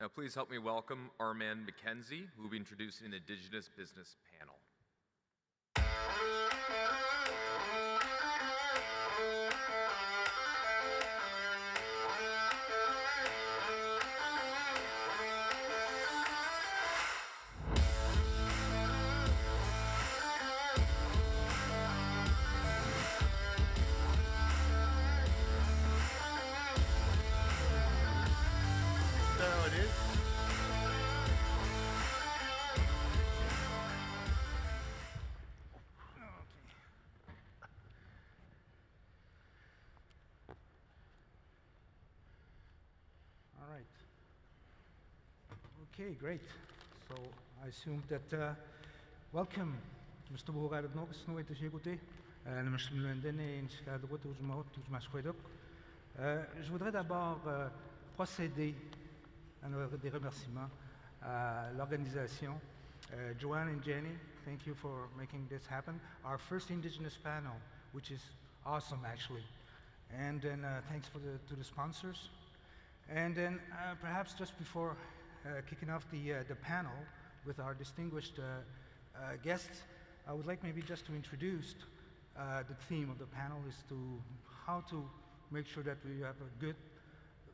Now please help me welcome Armand MacKenzie, who will be introducing the Indigenous Business Panel. Okay, great. So I assume that welcome, Mr. Bourad nog eens nooit eens écouté. Mr. Mlendene je voudrais d'abord procéder à des remerciements à l'organisation. Joanne and Jenny, thank you for making this happen. Our first Indigenous panel, which is awesome actually. And then thanks to the sponsors. And then perhaps just before kicking off the panel with our distinguished guests, I would like maybe just to introduce the theme of the panel is to how to make sure that we have a good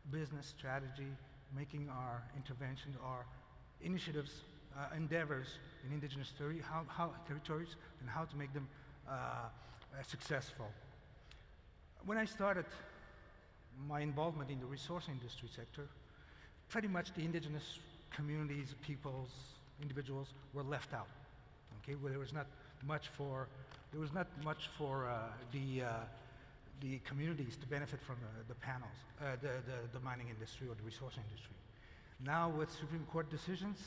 business strategy, making our interventions, our initiatives, endeavors in Indigenous territories, and how to make them successful. When I started my involvement in the resource industry sector, pretty much the Indigenous communities, peoples, individuals were left out. Okay, well, there was not much for the communities to benefit from the panels, the mining industry or the resource industry. Now, with Supreme Court decisions,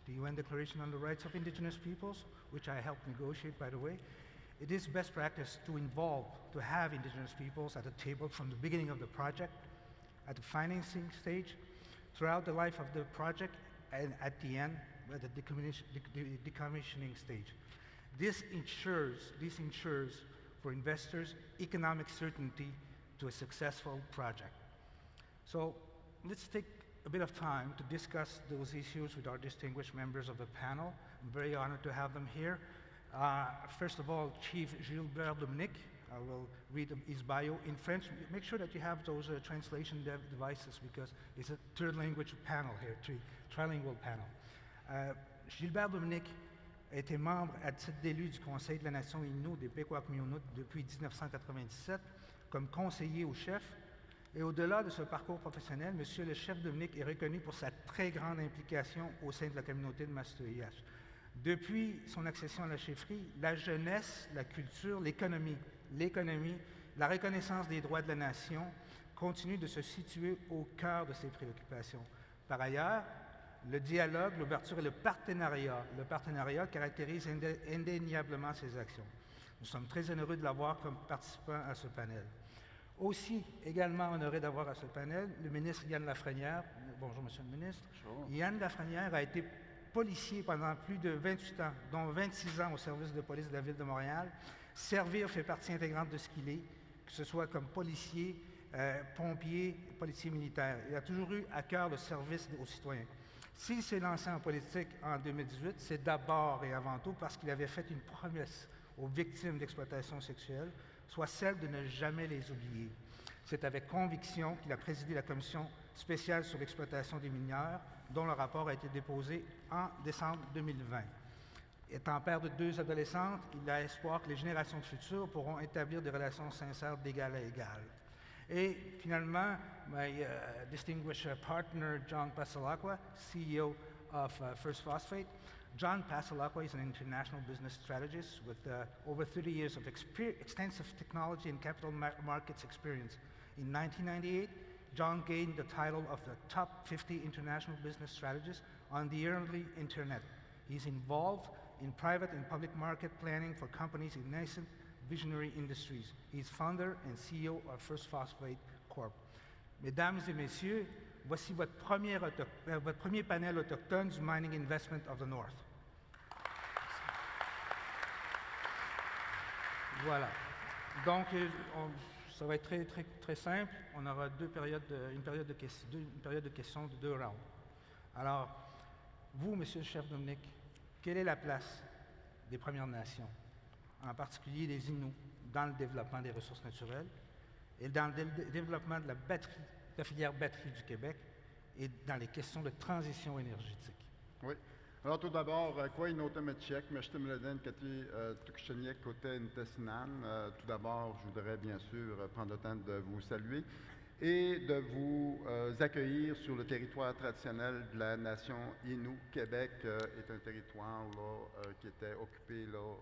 the UN Declaration on the Rights of Indigenous Peoples, which I helped negotiate, by the way, it is best practice to have Indigenous peoples at the table from the beginning of the project, at the financing stage, throughout the life of the project, and at the end, at the decommissioning stage. This ensures for investors economic certainty to a successful project. So let's take a bit of time to discuss those issues with our distinguished members of the panel. I'm very honored to have them here. First of all, Chief Gilbert Dominique. I will read his bio in French. Make sure that you have those translation devices because it's a third language panel here, trilingual panel. Gilbert Dominique était membre à titre d'élu du Conseil de la Nation Inuit des Pekuakamiulnuatsh depuis 1997 comme conseiller au chef. Et au-delà de ce parcours professionnel, Monsieur le chef Dominique est reconnu pour sa très grande implication au sein de la communauté de Massachusetts. Depuis son accession à la chefferie, la jeunesse, la culture, l'économie, la reconnaissance des droits de la nation continuent de se situer au cœur de ses préoccupations. Par ailleurs, le dialogue, l'ouverture et le partenariat caractérisent indéniablement ses actions. Nous sommes très honoreux de l'avoir comme participant à ce panel. Aussi, également honoré d'avoir à ce panel, le ministre Yann Lafrenière. Bonjour, Monsieur le ministre. Bonjour. Yann Lafrenière a été policier pendant plus de 28 ans, dont 26 ans au service de police de la Ville de Montréal. Servir fait partie intégrante de ce qu'il est, que ce soit comme policier, pompier, policier militaire. Il a toujours eu à cœur le service aux citoyens. S'il s'est lancé en politique en 2018, c'est d'abord et avant tout parce qu'il avait fait une promesse aux victimes d'exploitation sexuelle, soit celle de ne jamais les oublier. C'est avec conviction qu'il a présidé la commission spéciale sur l'exploitation des mineurs, dont le rapport a été déposé en décembre 2020. Étant père de 2 adolescentes, il a espoir que les générations futures pourront établir des relations sincères d'égal à égal. Et finalement, my distinguished partner, John Passalacqua, CEO of First Phosphate. John Passalacqua is an international business strategist with over 30 years of extensive technology and capital markets experience. In 1998, John gained the title of the top 50 international business strategist on the early internet. He's involved in private and public market planning for companies in nascent visionary industries. He's founder and CEO of First Phosphate Corp. Mesdames et messieurs, voici votre premier panel autochtone du Mining Investment of the North. Voilà. Donc, ça va être très simple. On aura une période de questions de 2 rounds. Alors, vous, Monsieur le chef Dominique, quelle est la place des Premières Nations, en particulier des Inuits, dans le développement des ressources naturelles et dans le développement de la filière batterie du Québec et dans les questions de transition énergétique? Oui. Alors, tout d'abord, Quebec, mais je te me le donne, Cathy Tuxcheniek, côté Ntesinan. Tout d'abord, je voudrais bien sûr prendre le temps de vous saluer et de vous accueillir sur le territoire traditionnel de la nation Inuit. Québec est un territoire là, qui était occupé là,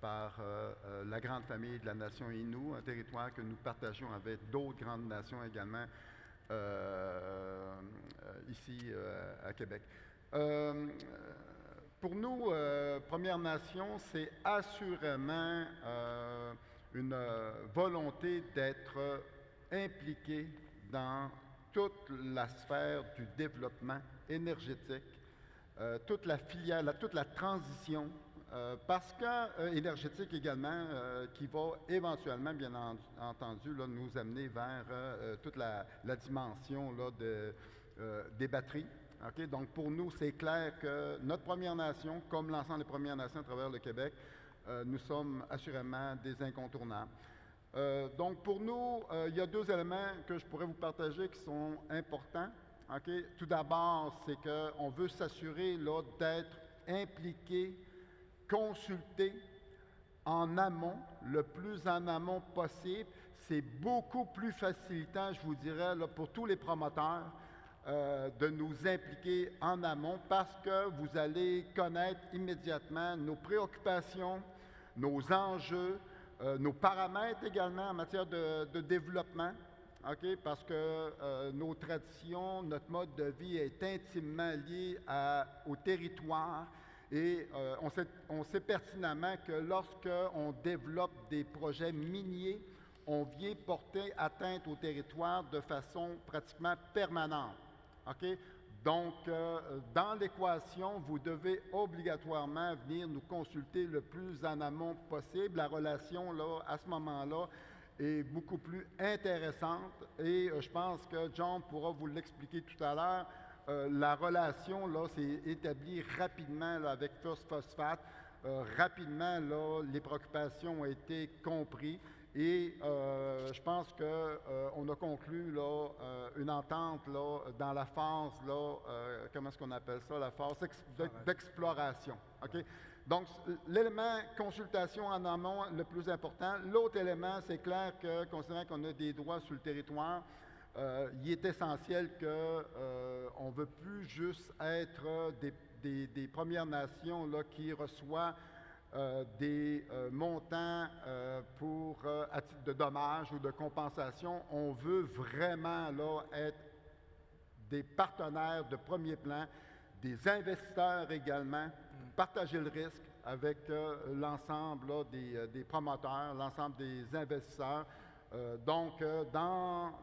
par la grande famille de la nation Inuit, un territoire que nous partageons avec d'autres grandes nations également ici à Québec. Pour nous, Premières Nations, c'est assurément une volonté d'être impliqué dans toute la sphère du développement énergétique, toute la filière, toute la transition, parce que énergétique également, qui va éventuellement, bien entendu, là, nous amener vers toute la dimension là, des batteries. Okay? Donc, pour nous, c'est clair que notre Première Nation, comme l'ensemble des Premières Nations à travers le Québec, nous sommes assurément des incontournables. Donc, pour nous, il y a deux éléments que je pourrais vous partager qui sont importants. Okay? Tout d'abord, c'est qu'on veut s'assurer là, d'être impliqué, consulté en amont, le plus en amont possible. C'est beaucoup plus facilitant, je vous dirais, là, pour tous les promoteurs, de nous impliquer en amont parce que vous allez connaître immédiatement nos préoccupations, nos enjeux, nos paramètres également en matière de développement, okay? Parce que nos traditions, notre mode de vie est intimement lié au territoire et on sait pertinemment que lorsqu'on développe des projets miniers, on vient porter atteinte au territoire de façon pratiquement permanente. Okay? Donc, dans l'équation, vous devez obligatoirement venir nous consulter le plus en amont possible. La relation, là, à ce moment-là, est beaucoup plus intéressante et je pense que John pourra vous l'expliquer tout à l'heure. La relation, là, s'est établie rapidement là, avec First Phosphate. Rapidement, là, les préoccupations ont été comprises. Et je pense qu'on a conclu là, une entente là, dans la phase, là, comment est-ce qu'on appelle ça, la phase d'exploration. Okay? Donc, l'élément consultation en amont, le plus important. L'autre élément, c'est clair que, considérant qu'on a des droits sur le territoire, il est essentiel qu'on ne veut plus juste être des Premières Nations là, qui reçoivent des montants à titre de dommages ou de compensation. On veut vraiment là, être des partenaires de premier plan, des investisseurs également, partager le risque avec l'ensemble là, des promoteurs, l'ensemble des investisseurs. Donc, dans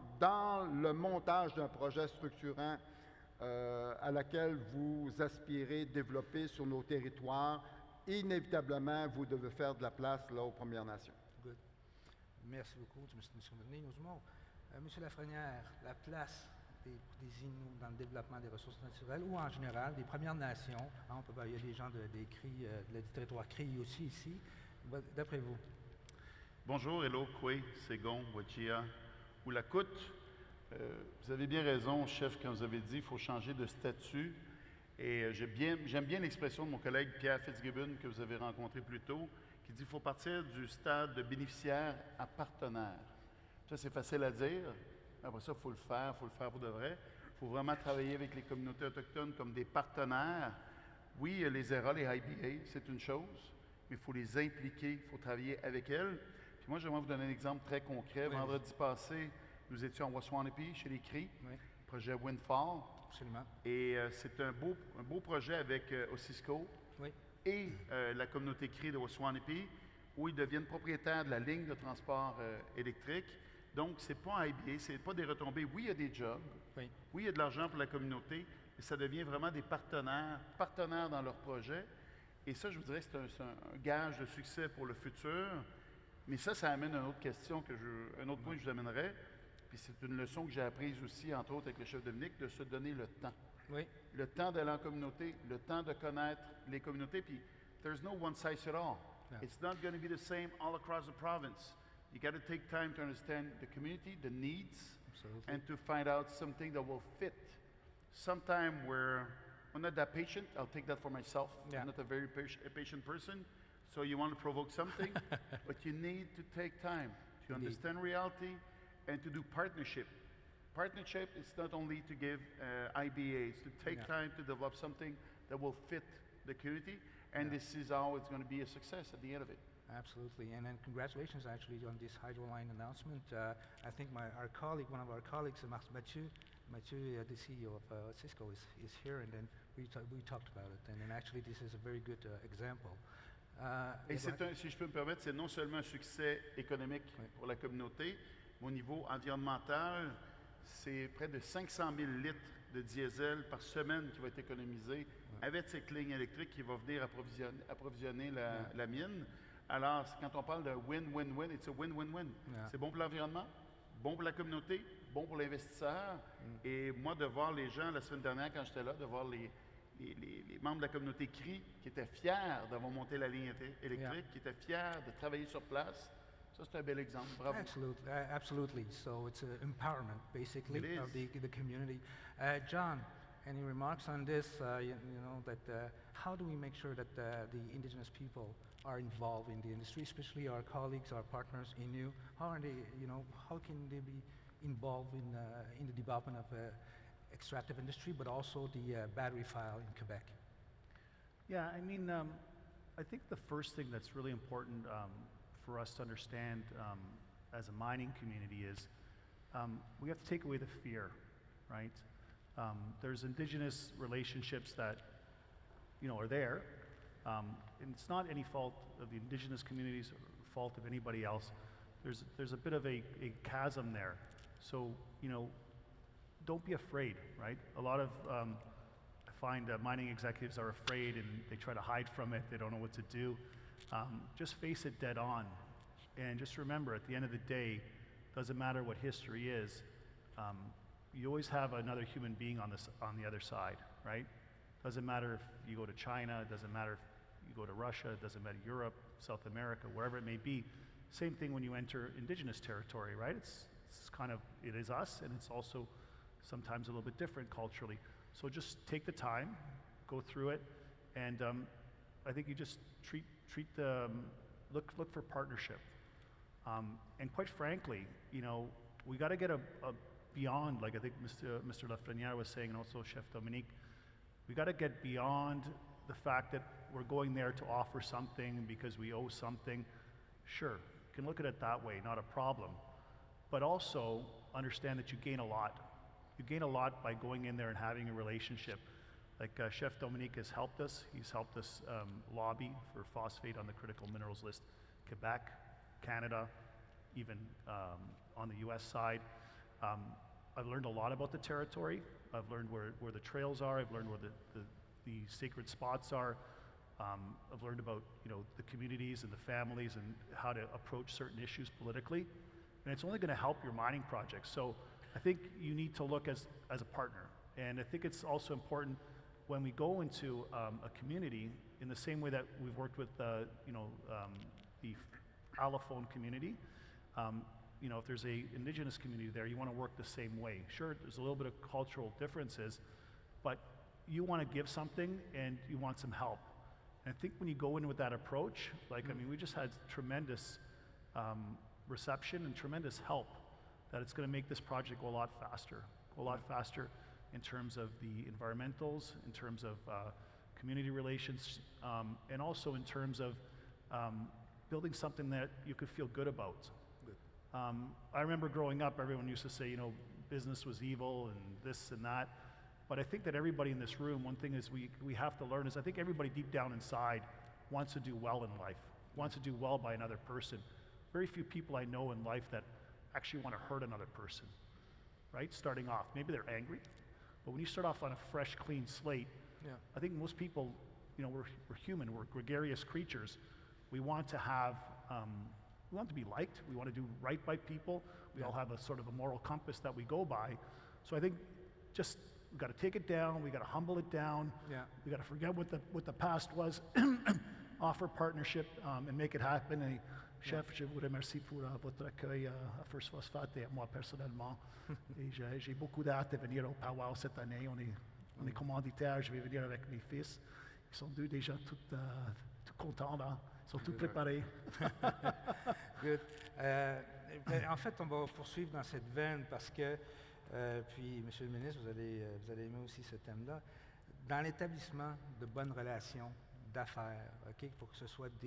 le montage d'un projet structurant à laquelle vous aspirez développer sur nos territoires, inévitablement, vous devez faire de la place là, aux Premières Nations. Good. Merci beaucoup, M. Dominique. Monsieur Lafrenière, la place des Inuits dans le développement des ressources naturelles ou en général des Premières Nations, hein, il y a des gens du territoire CRI aussi ici, d'après vous? Bonjour, hello, Kwe, Segon, Wachia, Oulakut. Vous avez bien raison, chef, quand vous avez dit qu'il faut changer de statut. Et j'aime bien l'expression de mon collègue Pierre Fitzgibbon que vous avez rencontré plus tôt, qui dit qu'il faut partir du stade de bénéficiaire à partenaire. Ça, c'est facile à dire. Après ça, il faut le faire pour de vrai. Il faut vraiment travailler avec les communautés autochtones comme des partenaires. Oui, les ERA, les IBA, c'est une chose, mais il faut les impliquer, il faut travailler avec elles. Puis moi, j'aimerais vous donner un exemple très concret. Oui. Vendredi passé, nous étions en Waswanipi, chez les CRI, oui. Projet Windfall. Absolument. Et c'est un beau projet avec Osisco oui. Et la communauté CRI de Waswanipi, où ils deviennent propriétaires de la ligne de transport électrique. Donc, ce n'est pas un IBA, ce n'est pas des retombées. Oui, il y a des jobs, oui, il y a de l'argent pour la communauté, mais ça devient vraiment des partenaires dans leur projet. Et ça, je vous dirais que c'est un gage de succès pour le futur. Mais ça amène à une autre question, un autre point que je vous amènerai. Puis c'est une leçon que j'ai apprise aussi, entre autres, avec le chef Dominique, de se donner le temps. Oui. Le temps d'aller en communauté, le temps de connaître les communautés, puis there's no one size fit all. Yeah. It's not going to be the same all across the province. You got to take time to understand the community, the needs, Absolutely. and to find out something that will fit. Sometime where I'm not that patient, I'll take that for myself. Yeah. I'm not a very patient person, so you want to provoke something, but you need to take time to Indeed. understand reality and to do partnership. Partnership is not only to give IBAs, to take Yeah. time to develop something that will fit the community, and Yeah. this is how it's going to be a success at the end of it. Absolutely, and then congratulations actually on this hydro line announcement. I think our colleague, one of our colleagues, Mathieu, the CEO of Cisco, is here, and then we talked about it, and then actually this is a very good example. Et si je peux me permettre, c'est non seulement un succès économique Oui. pour la communauté, mais au niveau environnemental, c'est près de 500 000 litres de diesel par semaine qui va être économisé avec cette ligne électrique qui va venir approvisionner la mine. Alors, quand on parle de win-win-win, it's a win-win-win. Yeah. C'est bon pour l'environnement, bon pour la communauté, bon pour l'investisseur. Et moi, de voir les gens, la semaine dernière, quand j'étais là, de voir les membres de la communauté CRI qui étaient fiers d'avoir monté la ligne électrique, Yeah. qui étaient fiers de travailler sur place, ça, c'est un bel exemple. Bravo. Absolutely, absolutely. So it's empowerment, basically, It of is. the community. John, any remarks on this? You know that how do we make sure that the Indigenous people are involved in the industry, especially our colleagues, our partners, Inuit? How are they? You know, how can they be involved in the development of extractive industry, but also the battery file in Quebec? Yeah, I mean, I think the first thing that's really important for us to understand as a mining community is we have to take away the fear, right? There's Indigenous relationships that, you know, are there, and it's not any fault of the Indigenous communities or fault of anybody else. There's a bit of a chasm there. So, you know, don't be afraid, right? A lot of, I find mining executives are afraid and they try to hide from it. They don't know what to do. Just face it dead on. And just remember, at the end of the day, doesn't matter what history is, you always have another human being on the other side, right? Doesn't matter if you go to China, it doesn't matter if you go to Russia, it doesn't matter Europe, South America, wherever it may be. Same thing when you enter Indigenous territory, right? It's kind of, it is us, and it's also sometimes a little bit different culturally. So just take the time, go through it, and I think you just look for partnership. And quite frankly, you know, we got to get a beyond, like I think Mr. Lafrenière was saying, and also Chef Dominique, we got to get beyond the fact that we're going there to offer something because we owe something. Sure, you can look at it that way, not a problem. But also understand that you gain a lot. You gain a lot by going in there and having a relationship. Like Chef Dominique has helped us. He's helped us lobby for phosphate on the critical minerals list. Quebec, Canada, even on the US side. I've learned a lot about the territory. I've learned where the trails are. I've learned where the sacred spots are. I've learned about, you know, the communities and the families and how to approach certain issues politically. And it's only going to help your mining projects. So I think you need to look as a partner. And I think it's also important when we go into a community, in the same way that we've worked with, you know, the allophone community. You know, if there's a Indigenous community there, you want to work the same way. Sure, there's a little bit of cultural differences, but you want to give something and you want some help. And I think when you go in with that approach, like, I mean, we just had tremendous reception and tremendous help that it's going to make this project go a lot faster in terms of the environmentals, in terms of community relations, and also in terms of building something that you could feel good about. I remember growing up, everyone used to say, you know, business was evil and this and that. But I think that everybody in this room, one thing is we have to learn is I think everybody deep down inside wants to do well in life, wants to do well by another person. Very few people I know in life that actually want to hurt another person, right? Starting off, maybe they're angry, but when you start off on a fresh, clean slate, Yeah. I think most people, you know, we're human, we're gregarious creatures. We want to have, we want to be liked, we want to do right by people. We all have a sort of a moral compass that we go by. So I think just we got to take it down, we got to humble it down, Yeah. we got to forget what the past was, offer partnership and make it happen. Et, chef, je vous remercie pour votre accueil à First Phosphate et moi personnellement. Et j'ai beaucoup d'hâte de venir au powwow cette année. On est commanditaire, je vais venir avec mes fils. Ils sont deux déjà tout contents là. Ils sont tous préparés. Good. En fait, on va poursuivre dans cette veine parce que, puis, Monsieur le ministre, vous allez aimer aussi ce thème-là. Dans l'établissement de bonnes relations d'affaires, OK, pour que ce soit que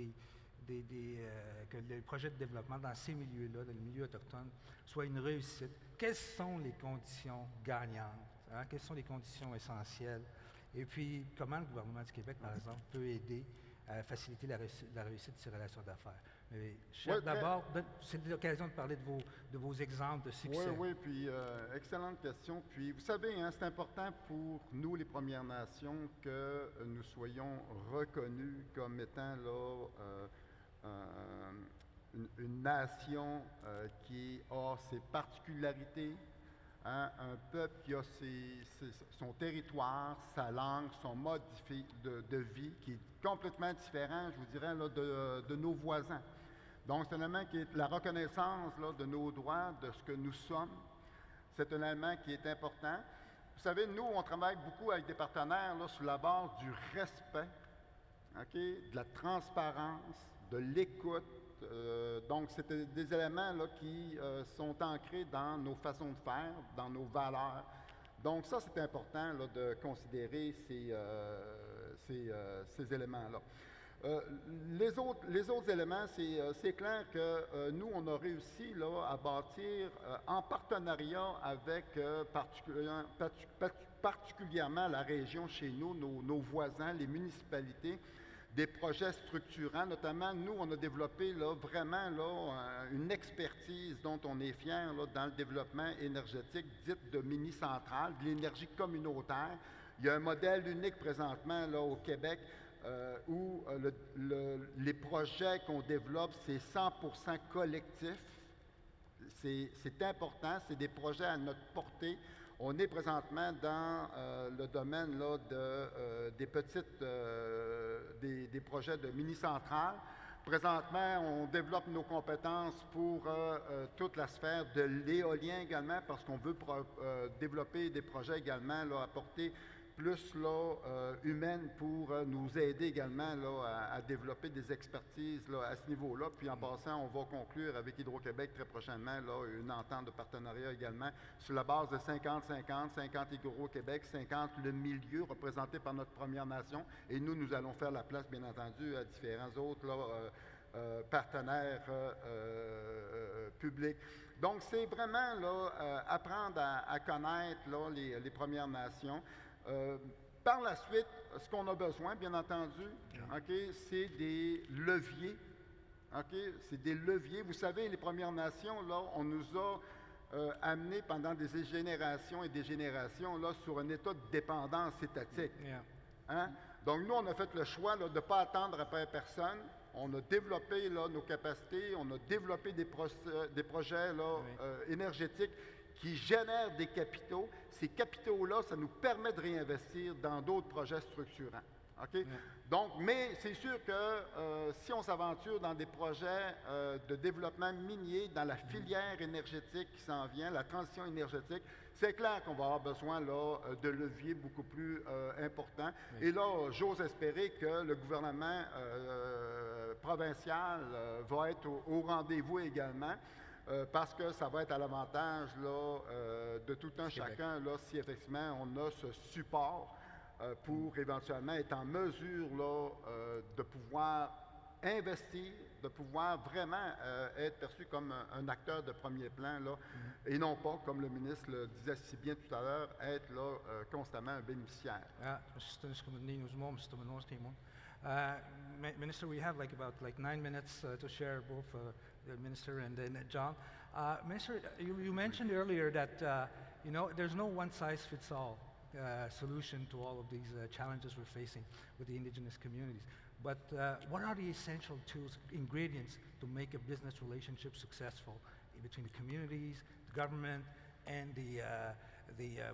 les projets de développement dans ces milieux-là, dans les milieux autochtones, soient une réussite, quelles sont les conditions gagnantes? Hein? Quelles sont les conditions essentielles? Et puis, comment le gouvernement du Québec, par exemple, peut aider à faciliter la réussite de ces relations d'affaires? Mais, chef, d'abord, c'est l'occasion de parler de vos exemples de succès. Oui, puis excellente question. Puis, vous savez, hein, c'est important pour nous, les Premières Nations, que nous soyons reconnus comme étant là, une nation qui a ses particularités, hein, un peuple qui a son territoire, sa langue, son mode de vie qui est complètement différent, je vous dirais, là, de nos voisins. Donc, c'est un élément qui est la reconnaissance là, de nos droits, de ce que nous sommes. C'est un élément qui est important. Vous savez, nous, on travaille beaucoup avec des partenaires là, sur la base du respect, okay, de la transparence, de l'écoute. Donc, c'est des éléments là, qui sont ancrés dans nos façons de faire, dans nos valeurs. Donc, ça, c'est important là, de considérer ces éléments-là. Les autres éléments, c'est clair que nous, on a réussi là, à bâtir en partenariat avec particulièrement la région chez nous, nos voisins, les municipalités, des projets structurants. Notamment, nous, on a développé là, vraiment là, une expertise dont on est fier là, dans le développement énergétique, dite de mini-centrale, de l'énergie communautaire. Il y a un modèle unique présentement là, au Québec où les projets qu'on développe, c'est 100% collectif. C'est important, c'est des projets à notre portée. On est présentement dans le domaine là, des projets de mini-centrales. Présentement, on développe nos compétences pour toute la sphère de l'éolien également, parce qu'on veut développer des projets également là, à portée plus là, humaine pour nous aider également là, à développer des expertises là, à ce niveau-là. Puis en passant, on va conclure avec Hydro-Québec très prochainement là, une entente de partenariat également sur la base de 50-50, 50 Hydro-Québec, 50 le milieu représenté par notre Première Nation. Et nous allons faire la place, bien entendu, à différents autres là, partenaires publics. Donc, c'est vraiment là, apprendre à connaître là, les Premières Nations. Par la suite, ce qu'on a besoin, bien entendu, okay, c'est des leviers. Okay? C'est des leviers. Vous savez, les Premières Nations, là, on nous a amenés pendant des générations et des générations là, sur un état de dépendance étatique. Yeah. Hein? Donc, nous, on a fait le choix là, de ne pas attendre après personne. On a développé là, nos capacités, on a développé des projets là, énergétiques qui génèrent des capitaux. Ces capitaux-là, ça nous permet de réinvestir dans d'autres projets structurants. Okay? Donc, mais c'est sûr que si on s'aventure dans des projets de développement minier, dans la filière énergétique qui s'en vient, la transition énergétique, c'est clair qu'on va avoir besoin là, de leviers beaucoup plus importants. Et là, j'ose espérer que le gouvernement provincial va être au rendez-vous également. Parce que ça va être à l'avantage de tout un chacun là, si effectivement on a ce support pour éventuellement être en mesure là, de pouvoir investir, de pouvoir vraiment être perçu comme un acteur de premier plan là, et non pas, comme le ministre le disait si bien tout à l'heure, être là, constamment un bénéficiaire. Minister, we have about 9 minutes to share, both the Minister and then John. Minister, you mentioned earlier that there's no one-size-fits-all solution to all of these challenges we're facing with the Indigenous communities. But what are the essential tools, ingredients to make a business relationship successful between the communities, the government, and the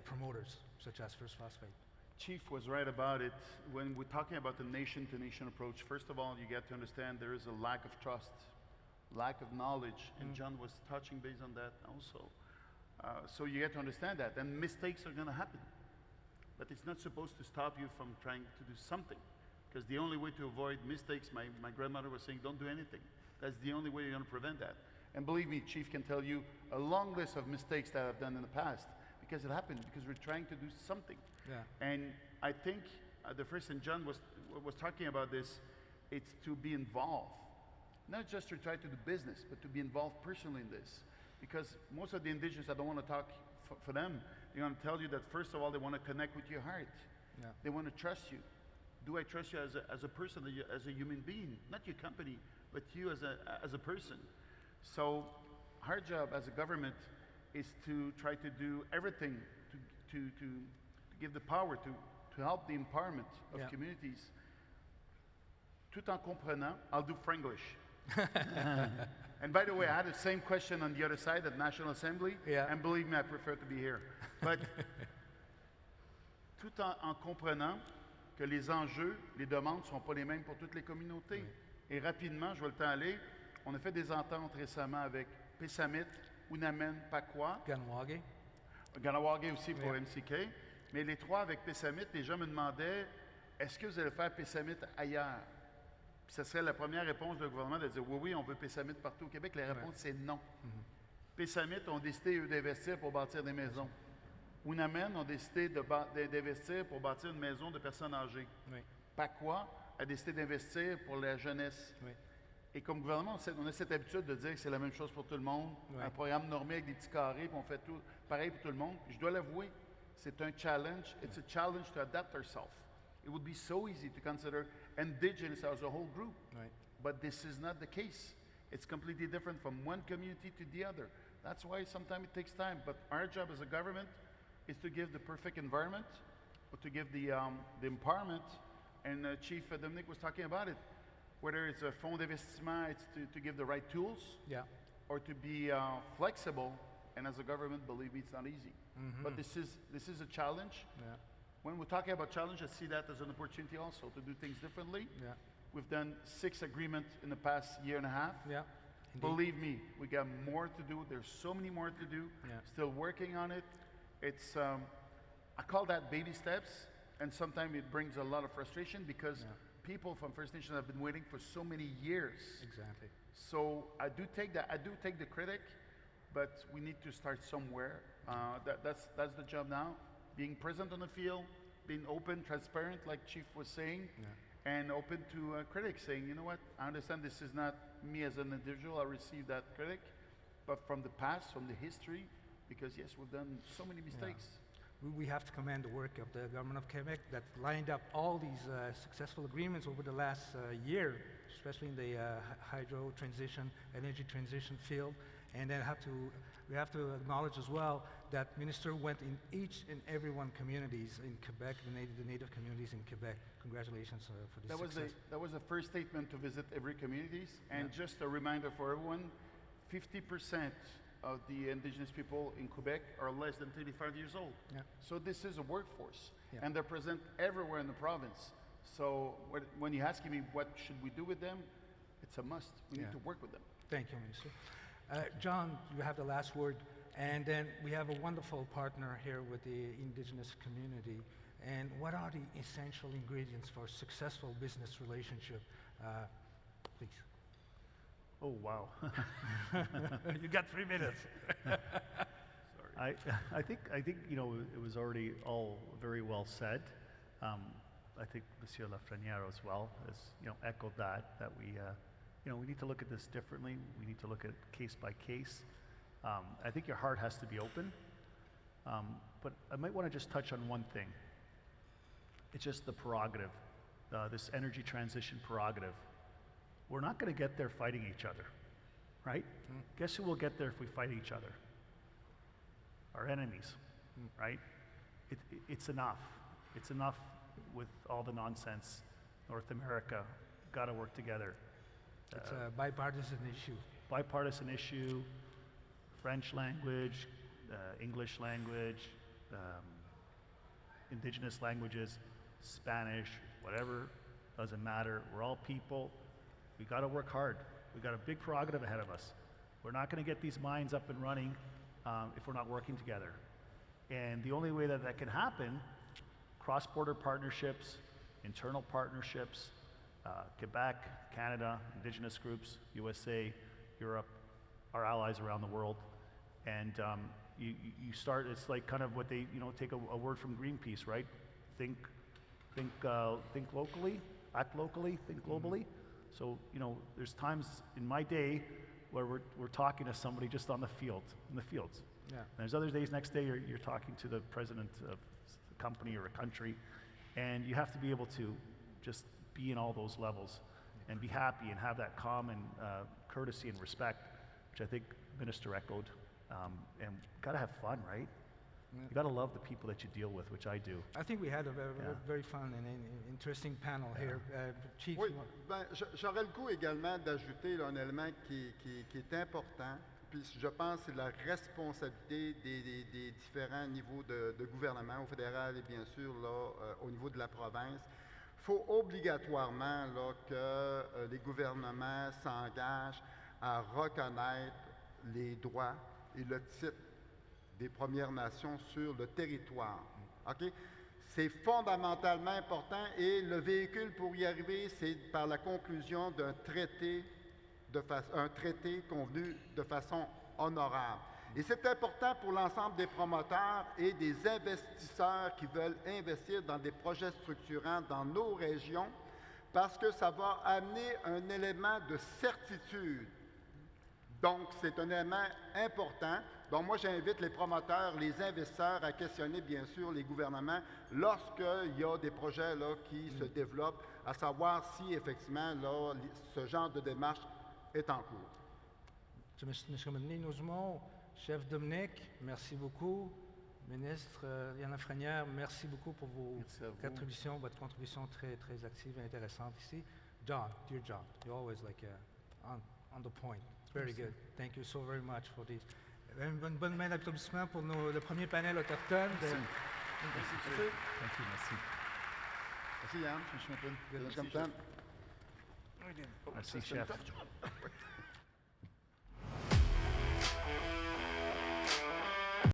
promoters? such as First Phosphate. Chief was right about it. When we're talking about the nation-to-nation approach, first of all, you get to understand there is a lack of trust, lack of knowledge, and John was touching base on that also. So you get to understand that, and mistakes are going to happen. But it's not supposed to stop you from trying to do something, because the only way to avoid mistakes, my grandmother was saying, don't do anything. That's the only way you're going to prevent that. And believe me, Chief can tell you a long list of mistakes that I've done in the past, because it happened, because we're trying to do something. Yeah. And I think the first thing John was talking about this, it's to be involved. Not just to try to do business, but to be involved personally in this. Because most of the Indigenous, I don't want to talk for them, they're going to tell you that first of all, they want to connect with your heart. Yeah. They want to trust you. Do I trust you as a person, as a human being? Not your company, but you as a person. So our job as a government is to try to do everything to give the power to help the empowerment of communities. Tout en comprenant, I'll do Franglish. And by the way, I had the same question on the other side at National Assembly, and believe me, I prefer to be here. But tout en comprenant que les enjeux, les demandes ne sont pas les mêmes pour toutes les communautés. Et rapidement, je vais le temps aller, on a fait des ententes récemment avec Pessamit, Unamen, Pekuakamiulnuatsh, Ganawagi aussi pour MCK. Mais les trois avec Pessamit, les gens me demandaient, est-ce que vous allez faire Pessamit ailleurs? Puis ce serait la première réponse du gouvernement de dire, oui, on veut Pessamit partout au Québec. La réponse, c'est non. Pessamit ont décidé, eux, d'investir pour bâtir des maisons. Unamen ont décidé d'investir pour bâtir une maison de personnes âgées. Pekuakamiulnuatsh a décidé d'investir pour la jeunesse. Et comme gouvernement, on a cette habitude de dire que c'est la même chose pour tout le monde. Un programme normé avec des petits carrés, puis on fait tout pareil pour tout le monde. Je dois l'avouer, c'est un challenge. It's a challenge to adapt ourselves. It would be so easy to consider Indigenous as a whole group. But this is not the case. It's completely different from one community to the other. That's why sometimes it takes time. But our job as a government is to give the perfect environment, or to give the empowerment. And Chief Dominique was talking about it. Whether it's a fonds d'investissement, it's to give the right tools, or to be flexible. And as a government, believe me, it's not easy. But this is a challenge. When we're talking about challenge, I see that as an opportunity also to do things differently. We've done 6 agreements in the past year and a half. Believe me, we got more to do. There's so many more to do. Still working on it. It's I call that baby steps, and sometimes it brings a lot of frustration because people from First Nation have been waiting for so many years. Exactly. So I do take the critic, but we need to start somewhere. That's the job now. Being present on the field, being open, transparent, like Chief was saying, and open to critics saying, you know what, I understand this is not me as an individual, I received that critic, but from the past, from the history, because yes, we've done so many mistakes. We have to commend the work of the government of Quebec that lined up all these successful agreements over the last year, especially in the hydro transition, energy transition field. And then we have to acknowledge as well that Minister went in each and every one communities in Quebec, the native communities in Quebec. Congratulations for this success. That was the first statement to visit every communities. And just a reminder for everyone, 50% of the Indigenous people in Quebec are less than 35 years old. So this is a workforce, and they're present everywhere in the province. So when you're asking me what should we do with them, it's a must. We need to work with them. Thank you, Minister. John, you have the last word, and then we have a wonderful partner here with the Indigenous community. And what are the essential ingredients for a successful business relationship? Please. Oh, wow. You got 3 minutes. Sorry. I think you know, it was already all very well said. I think Monsieur Lafrenière as well has, you know, echoed that we you know, we need to look at this differently. We need to look at case by case. I think your heart has to be open. But I might want to just touch on one thing. It's just the prerogative, this energy transition prerogative. We're not going to get there fighting each other, right? Guess who will get there if we fight each other? Our enemies, right? It's enough. It's enough with all the nonsense. North America, got to work together. It's a bipartisan issue. Bipartisan issue, French language, English language, Indigenous languages, Spanish, whatever, doesn't matter. We're all people. We got to work hard. We got a big prerogative ahead of us. We're not going to get these mines up and running if we're not working together. And the only way that that can happen, cross-border partnerships, internal partnerships, Quebec, Canada, Indigenous groups, USA, Europe, our allies around the world. And you start, it's like kind of what they, take a word from Greenpeace, right? Think locally, act locally, think globally. So, there's times in my day where we're talking to somebody just on the field, in the fields. Yeah. And there's other days, next day you're talking to the president of a company or a country, and you have to be able to just be in all those levels and be happy and have that common courtesy and respect, which I think Minister echoed. And gotta have fun, right? Yeah. You gotta love the people that you deal with, which I do. I think we had a very fun and interesting panel here. Chief, Oui, j'aurais le goût également d'ajouter là, un élément qui est important, puis je pense que c'est la responsabilité des différents niveaux de gouvernement, au fédéral et bien sûr là, au niveau de la province. Il faut obligatoirement là, que les gouvernements s'engagent à reconnaître les droits et le titre des Premières Nations sur le territoire. OK? C'est fondamentalement important et le véhicule pour y arriver, c'est par la conclusion d'un traité, un traité convenu de façon honorable. Et c'est important pour l'ensemble des promoteurs et des investisseurs qui veulent investir dans des projets structurants dans nos régions parce que ça va amener un élément de certitude. Donc, c'est un élément important. Donc, moi, j'invite les promoteurs, les investisseurs à questionner, bien sûr, les gouvernements lorsqu'il y a des projets là, qui se développent, à savoir si, effectivement, là, ce genre de démarche est en cours. Monsieur Lafrenière, chef Dominique, merci beaucoup. Ministre Lafrenière, merci beaucoup pour votre contribution très, très active et intéressante ici. John, dear John, you're always like on the point. It's very good. Thank you so very much for this. Une bonne main d'applaudissement pour le premier panel autochtone. Merci. Merci, Yann. Merci, chef. Merci, chef.